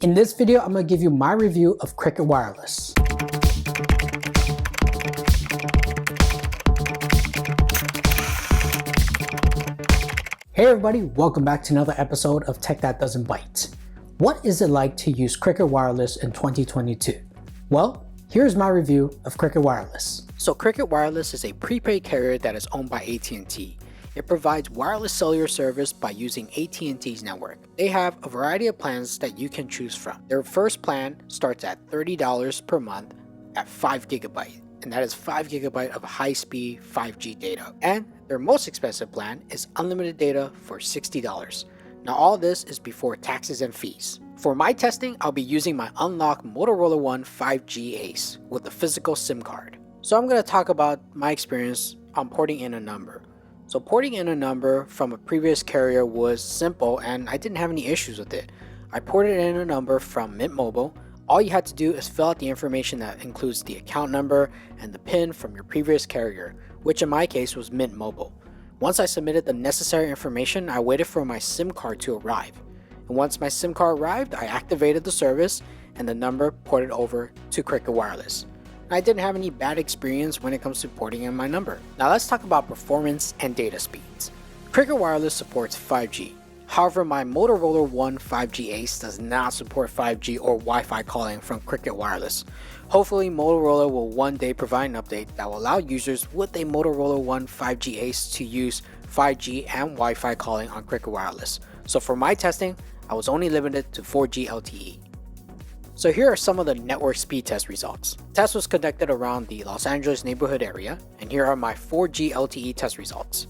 In this video, I'm going to give you my review of Cricket Wireless. Hey everybody, welcome back to another episode of Tech That Doesn't Bite. What is it like to use Cricket Wireless in 2022? Well, here's my review of Cricket Wireless. So Cricket Wireless is a prepaid carrier that is owned by AT&T. It provides wireless cellular service by using AT&T's network. They have a variety of plans that you can choose from. Their first plan starts at $30 per month at 5 GB, and that is 5 GB of high-speed 5G data. And their most expensive plan is unlimited data for $60. Now all this is before taxes and fees. For my testing, I'll be using my unlocked Motorola One 5G Ace with a physical SIM card. So I'm going to talk about my experience on porting in a number. So porting in a number from a previous carrier was simple and I didn't have any issues with it. I ported in a number from Mint Mobile. All you had to do is fill out the information that includes the account number and the PIN from your previous carrier, which in my case was Mint Mobile. Once I submitted the necessary information, I waited for my SIM card to arrive. And once my SIM card arrived, I activated the service and the number ported over to Cricket Wireless. I didn't have any bad experience when it comes to porting in my number. Now let's talk about performance and data speeds. Cricket Wireless supports 5G. However, my Motorola One 5G Ace does not support 5G or Wi-Fi calling from Cricket Wireless. Hopefully, Motorola will one day provide an update that will allow users with a Motorola One 5G Ace to use 5G and Wi-Fi calling on Cricket Wireless. So for my testing, I was only limited to 4G LTE. So here are some of the network speed test results. The test was conducted around the Los Angeles neighborhood area, and here are my 4G LTE test results.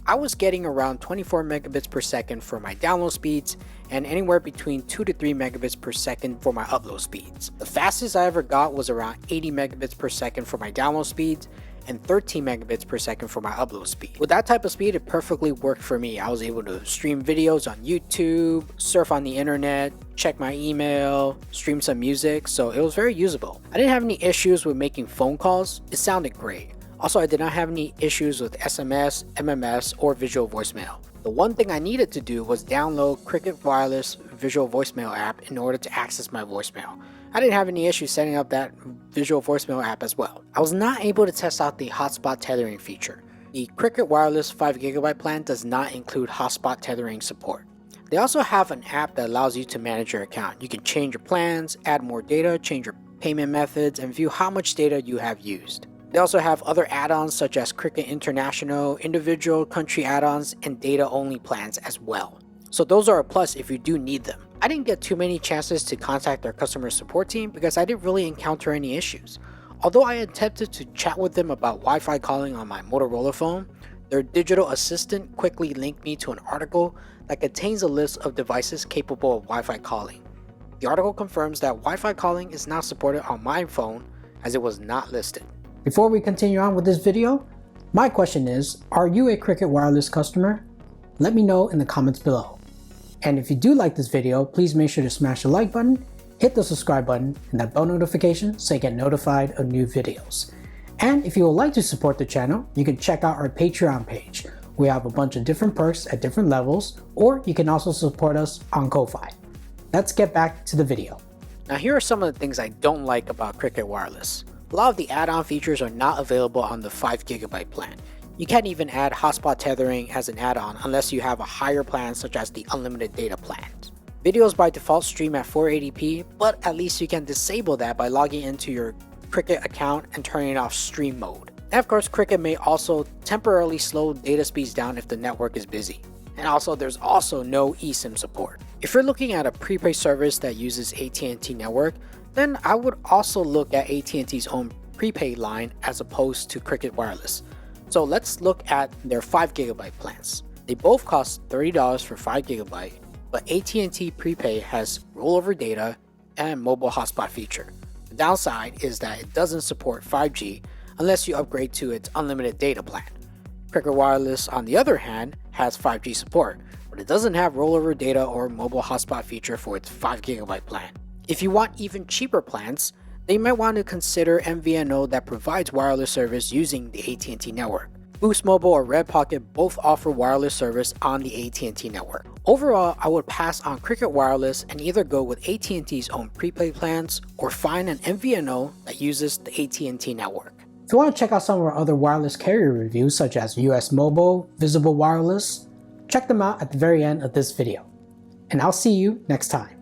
I was getting around 24 megabits per second for my download speeds and anywhere between 2 to 3 megabits per second for my upload speeds. The fastest I ever got was around 80 megabits per second for my download speeds and 13 megabits per second for my upload speed. With that type of speed, it perfectly worked for me. I was able to stream videos on YouTube, surf on the internet, check my email, stream some music, so it was very usable. I didn't have any issues with making phone calls. It sounded great. Also, I did not have any issues with SMS, MMS, or visual voicemail. The one thing I needed to do was download Cricket Wireless visual voicemail app in order to access my voicemail. I didn't have any issues setting up that visual voicemail app as well. I was not able to test out the hotspot tethering feature. The Cricket Wireless 5 GB plan does not include hotspot tethering support. They also have an app that allows you to manage your account. You can change your plans, add more data, change your payment methods, and view how much data you have used. They also have other add-ons such as Cricket International, individual country add-ons, and data-only plans as well. So those are a plus if you do need them. I didn't get too many chances to contact their customer support team because I didn't really encounter any issues. Although I attempted to chat with them about Wi-Fi calling on my Motorola phone, their digital assistant quickly linked me to an article that contains a list of devices capable of Wi-Fi calling. The article confirms that Wi-Fi calling is not supported on my phone as it was not listed. Before we continue on with this video, my question is, are you a Cricket Wireless customer? Let me know in the comments below. And if you do like this video, please make sure to smash the like button, hit the subscribe button, and that bell notification so you get notified of new videos. And if you would like to support the channel, you can check out our Patreon page. We have a bunch of different perks at different levels, or you can also support us on Ko-Fi. Let's get back to the video. Now here are some of the things I don't like about Cricket Wireless. A lot of the add-on features are not available on the 5 GB plan. You can't even add hotspot tethering as an add-on unless you have a higher plan such as the unlimited data plans. Videos by default stream at 480p, but at least you can disable that by logging into your Cricket account and turning off stream mode. And of course, Cricket may also temporarily slow data speeds down if the network is busy. And also, there's also no eSIM support. If you're looking at a prepaid service that uses AT&T network, then I would also look at AT&T's own prepaid line as opposed to Cricket Wireless. So let's look at their 5 GB plans. They both cost $30 for 5 GB, but AT&T prepaid has rollover data and mobile hotspot feature. The downside is that it doesn't support 5G unless you upgrade to its unlimited data plan. Cricket Wireless, on the other hand, has 5G support, but it doesn't have rollover data or mobile hotspot feature for its 5 GB plan. If you want even cheaper plans, then you might want to consider MVNO that provides wireless service using the AT&T network. Boost Mobile or Red Pocket both offer wireless service on the AT&T network. Overall, I would pass on Cricket Wireless and either go with AT&T's own prepaid plans or find an MVNO that uses the AT&T network. If you want to check out some of our other wireless carrier reviews such as US Mobile, Visible Wireless, check them out at the very end of this video. And I'll see you next time.